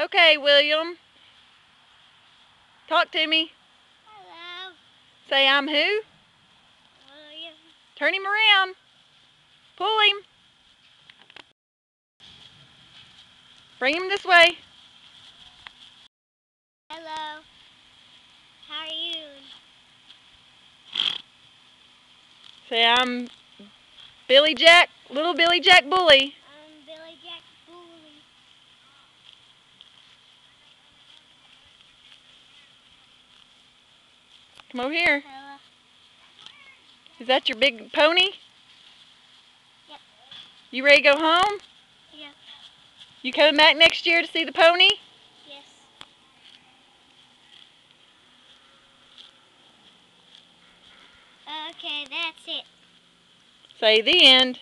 Okay, William. Talk to me. Hello. Say, I'm who? William. Turn him around. Pull him. Bring him this way. Hello. How are you? Say, I'm Billy Jack, little Billy Jack Bully. I'm Billy Jack Bully. Come over here. Hello. Is that your big pony? Yep. You ready to go home? Yep. You coming back next year to see the pony? Yes. Okay, that's it. Say the end.